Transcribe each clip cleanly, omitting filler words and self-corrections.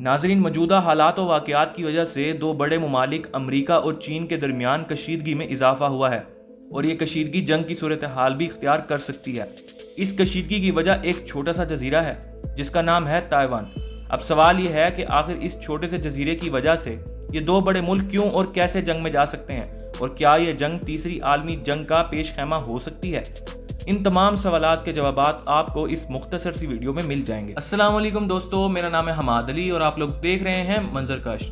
नाजरीन, मौजूदा हालात और वाक़यात की वजह से दो बड़े ममालिक अमरीका और चीन के दरमियान कशीदगी में इजाफा हुआ है और ये कशीदगी जंग की सूरत हाल भी इख्तियार कर सकती है। इस कशीदगी की वजह एक छोटा सा जजीरा है जिसका नाम है ताइवान। अब सवाल ये है कि आखिर इस छोटे से जजीरे की वजह से ये दो बड़े मुल्क क्यों और कैसे जंग में जा सकते हैं और क्या ये जंग तीसरी आलमी जंग का पेश खैमा हो सकती है। इन तमाम सवालात के जवाबात आपको इस मुख्तसर सी वीडियो में मिल जाएंगे। अस्सलाम वालेकुम दोस्तों, मेरा नाम है हमाद अली और आप लोग देख रहे हैं मंजरकश।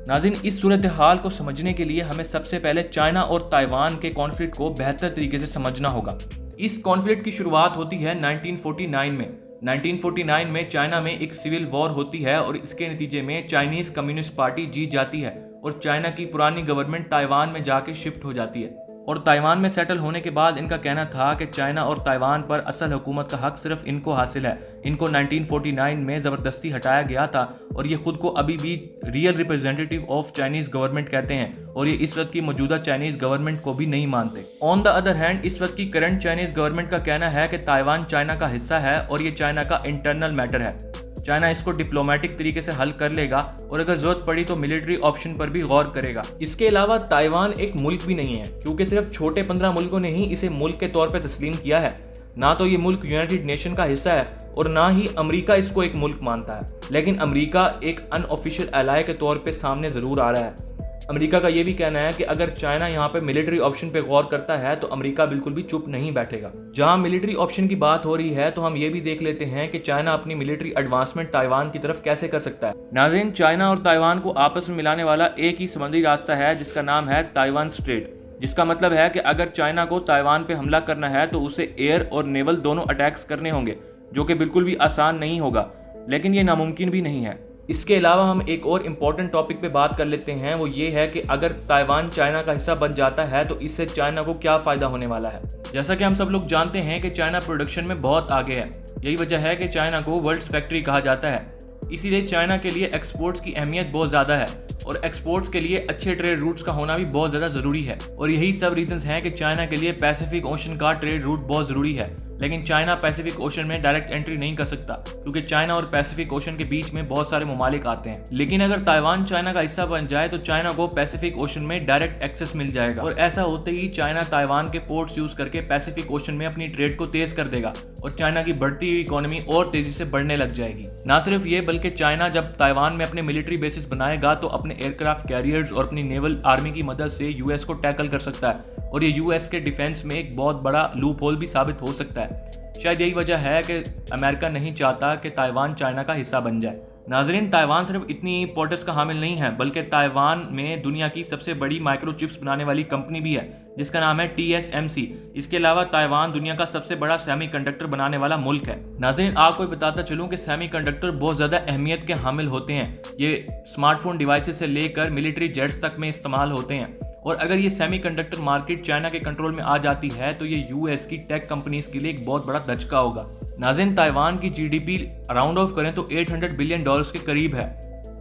नाज़रीन, इस सूरत हाल को समझने के लिए हमें सबसे पहले चाइना और ताइवान के कॉन्फ्लिक्ट को बेहतर तरीके से समझना होगा। इस कॉन्फ्लिक्ट की शुरुआत होती है 1949 में। 1949 में चाइना में एक सिविल वॉर होती है और इसके नतीजे में चाइनीज कम्युनिस्ट पार्टी जीत जाती है और चाइना की पुरानी गवर्नमेंट ताइवान में जाके शिफ्ट हो जाती है। और ताइवान में सेटल होने के बाद इनका कहना था कि चाइना और ताइवान पर असल हुकूमत का हक सिर्फ इनको हासिल है। इनको 1949 में ज़बरदस्ती हटाया गया था और ये खुद को अभी भी real representative of Chinese government कहते हैं और ये इस वक्त की मौजूदा चाइनीज़ गवर्नमेंट को भी नहीं मानते। ऑन द अदर हैंड, इस वक्त की करंट चाइनीज़ गवर्नमेंट का कहना है कि ताइवान चाइना का हिस्सा है और ये चाइना का इंटरनल मैटर है। चाइना इसको डिप्लोमेटिक तरीके से हल कर लेगा और अगर जरूरत पड़ी तो मिलिट्री ऑप्शन पर भी गौर करेगा। इसके अलावा ताइवान एक मुल्क भी नहीं है क्योंकि सिर्फ छोटे 15 मुल्कों ने ही इसे मुल्क के तौर पर तस्लीम किया है। ना तो ये मुल्क यूनाइटेड नेशन का हिस्सा है और ना ही अमेरिका इसको एक मुल्क मानता है, लेकिन अमेरिका एक अनऑफिशियल एलाय के तौर पे सामने जरूर आ रहा है। अमेरिका का ये भी कहना है कि अगर चाइना यहाँ पे मिलिट्री ऑप्शन पे गौर करता है तो अमेरिका बिल्कुल भी चुप नहीं बैठेगा। जहाँ मिलिट्री ऑप्शन की बात हो रही है तो हम ये भी देख लेते हैं कि चाइना अपनी मिलिट्री एडवांसमेंट ताइवान की तरफ कैसे कर सकता है। नाज़रीन, चाइना और ताइवान को आपस में मिलाने वाला एक ही समुद्री रास्ता है जिसका नाम है ताइवान स्ट्रेट, जिसका मतलब है कि अगर चाइना को ताइवान पे हमला करना है तो उसे एयर और नेवल दोनों अटैक्स करने होंगे, जो कि बिल्कुल भी आसान नहीं होगा, लेकिन ये नामुमकिन भी नहीं है। इसके अलावा हम एक और इम्पॉर्टेंट टॉपिक पे बात कर लेते हैं, वो ये है कि अगर ताइवान चाइना का हिस्सा बन जाता है तो इससे चाइना को क्या फ़ायदा होने वाला है। जैसा कि हम सब लोग जानते हैं कि चाइना प्रोडक्शन में बहुत आगे है। यही वजह है कि चाइना को वर्ल्ड्स फैक्ट्री कहा जाता है। इसीलिए चाइना के लिए एक्सपोर्ट्स की अहमियत बहुत ज़्यादा है और एक्सपोर्ट्स के लिए अच्छे ट्रेड रूट्स का होना भी बहुत ज़्यादा ज़रूरी है। और यही सब रीजंस हैं कि चाइना के लिए पैसिफिक ओशन का ट्रेड रूट बहुत ज़रूरी है। लेकिन चाइना पैसिफिक ओशन में डायरेक्ट एंट्री नहीं कर सकता क्योंकि चाइना और पैसिफिक ओशन के बीच में बहुत सारे ममालिक आते हैं। लेकिन अगर ताइवान चाइना का हिस्सा बन जाए तो चाइना को पैसिफिक ओशन में डायरेक्ट एक्सेस मिल जाएगा और ऐसा होते ही चाइना ताइवान के पोर्ट्स यूज करके पैसिफिक ओशन में अपनी ट्रेड को तेज कर देगा और चाइना की बढ़ती हुई इकोनॉमी और तेजी से बढ़ने लग जाएगी। ना सिर्फ ये, बल्कि चाइना जब ताइवान में अपने मिलिट्री बेसिस बनाएगा तो अपने एयरक्राफ्ट कैरियर्स और अपनी नेवल आर्मी की मदद से यूएस को टैकल कर सकता है और ये यूएस के डिफेंस में एक बहुत बड़ा लूप होल भी साबित हो सकता है। शायद यही वजह है कि अमेरिका नहीं चाहता कि ताइवान चाइना का हिस्सा बन जाए। नाजरीन, ताइवान सिर्फ इतनी इंपॉर्टेंस का हामिल नहीं है बल्कि ताइवान में दुनिया की सबसे बड़ी माइक्रोचिप्स बनाने वाली कंपनी भी है जिसका नाम है TSMC। इसके अलावा ताइवान दुनिया का सबसे बड़ा सेमीकंडक्टर बनाने वाला मुल्क है। नाजरीन, आपको बताता चलूं कि सेमीकंडक्टर बहुत ज़्यादा अहमियत के हामिल होते हैं। ये स्मार्टफोन डिवाइसेस से लेकर मिलिट्री जेट्स तक में इस्तेमाल होते हैं और अगर ये सेमीकंडक्टर मार्केट चाइना के कंट्रोल में आ जाती है तो ये यूएस की टेक कंपनीज के लिए एक बहुत बड़ा धचका होगा। नाज़रीन, ताइवान की GDP राउंड ऑफ करें तो $800 बिलियन के करीब है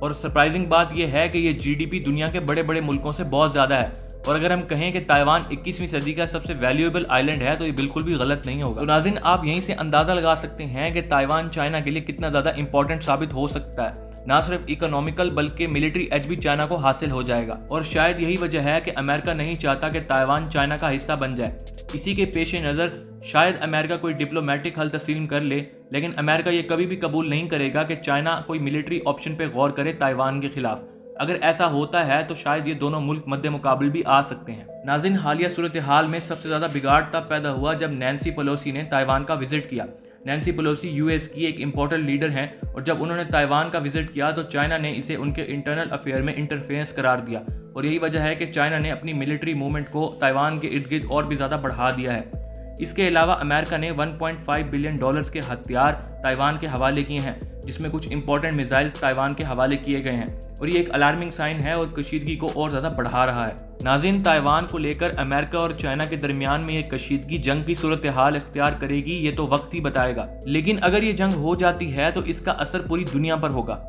और सरप्राइजिंग बात यह है कि ये GDP दुनिया के बड़े बड़े मुल्कों से बहुत ज़्यादा है। और अगर हम कहें कि ताइवान 21वीं सदी का सबसे वैल्यूएबल आइलैंड है तो ये बिल्कुल भी गलत नहीं होगा। तो नाज़रीन, आप यहीं से अंदाज़ा लगा सकते हैं कि ताइवान चाइना के लिए कितना ज़्यादा इंपॉर्टेंट साबित हो सकता है। ना सिर्फ इकोनॉमिकल बल्कि मिलिट्री एज भी चाइना को हासिल हो जाएगा और शायद यही वजह है कि अमेरिका नहीं चाहता कि ताइवान चाइना का हिस्सा बन जाए। इसी के पेश नज़र शायद अमेरिका कोई डिप्लोमेटिक हल तस्लीम कर ले, लेकिन अमेरिका ये कभी भी कबूल नहीं करेगा कि चाइना कोई मिलिट्री ऑप्शन पे गौर करे ताइवान के खिलाफ। अगर ऐसा होता है तो शायद ये दोनों मुल्क मध्य मुकाबले भी आ सकते हैं। नाज़रीन, हालिया सूरत हाल में सबसे ज़्यादा बिगाड़ तब पैदा हुआ जब नैन्सी पेलोसी ने ताइवान का विजिट किया। नैन्सी पेलोसी यूएस की एक इम्पोर्टेंट लीडर हैं और जब उन्होंने ताइवान का विजिट किया तो चाइना ने इसे उनके इंटरनल अफेयर में इंटरफेरेंस करार दिया और यही वजह है कि चाइना ने अपनी मिलिट्री मूवमेंट को ताइवान के इर्द गिर्द और भी ज़्यादा बढ़ा दिया है। इसके अलावा अमेरिका ने $1.5 बिलियन के हथियार ताइवान के हवाले किए हैं, जिसमें कुछ इंपॉर्टेंट मिसाइल्स ताइवान के हवाले किए गए हैं और ये एक अलार्मिंग साइन है और कशीदगी को और ज़्यादा बढ़ा रहा है। नाज़रीन, ताइवान को लेकर अमेरिका और चाइना के दरमियान में ये कशीदगी जंग की सूरत हाल इख्तियार करेगी, ये तो वक्त ही बताएगा। लेकिन अगर ये जंग हो जाती है तो इसका असर पूरी दुनिया पर होगा।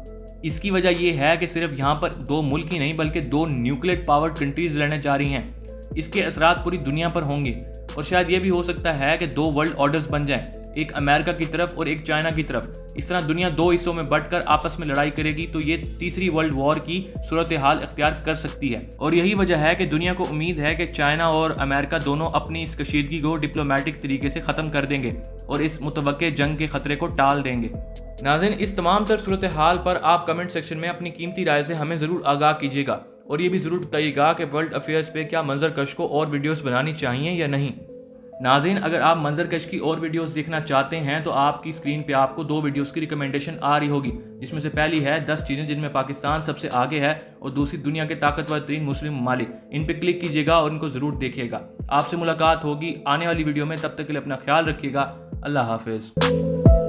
इसकी वजह यह है कि सिर्फ यहाँ पर दो मुल्क ही नहीं बल्कि दो न्यूक्लियर पावर्ड कंट्रीज लड़ने जा रही हैं। इसके असरात पूरी दुनिया पर होंगे और शायद ये भी हो सकता है कि दो वर्ल्ड ऑर्डर्स बन जाएं, एक अमेरिका की तरफ और एक चाइना की तरफ। इस तरह दुनिया दो हिस्सों में बंटकर आपस में लड़ाई करेगी तो ये तीसरी वर्ल्ड वॉर की सूरत हाल इख्तियार कर सकती है। और यही वजह है कि दुनिया को उम्मीद है कि चाइना और अमेरिका दोनों अपनी इस कशीदगी को डिप्लोमेटिक तरीके से ख़त्म कर देंगे और इस मुतवक्के जंग के खतरे को टाल देंगे। नाज़रीन, इस तमाम तर सूरत हाल पर आप कमेंट सेक्शन में अपनी कीमती राय से हमें ज़रूर आगाह कीजिएगा और ये भी ज़रूर बताइएगा कि वर्ल्ड अफेयर्स पे क्या मंजरकश को और वीडियोस बनानी चाहिए या नहीं। नाज़रीन, अगर आप मंजरकश की और वीडियोस देखना चाहते हैं तो आपकी स्क्रीन पे आपको दो वीडियोस की रिकमेंडेशन आ रही होगी, जिसमें से पहली है 10 चीज़ें जिनमें पाकिस्तान सबसे आगे है और दूसरी दुनिया के ताकतवर तरीन मुस्लिम ममालिक। इन पे क्लिक कीजिएगा और इनको ज़रूर देखिएगा। आपसे मुलाकात होगी आने वाली वीडियो में, तब तक के लिए अपना ख्याल रखिएगा। अल्लाह हाफिज़।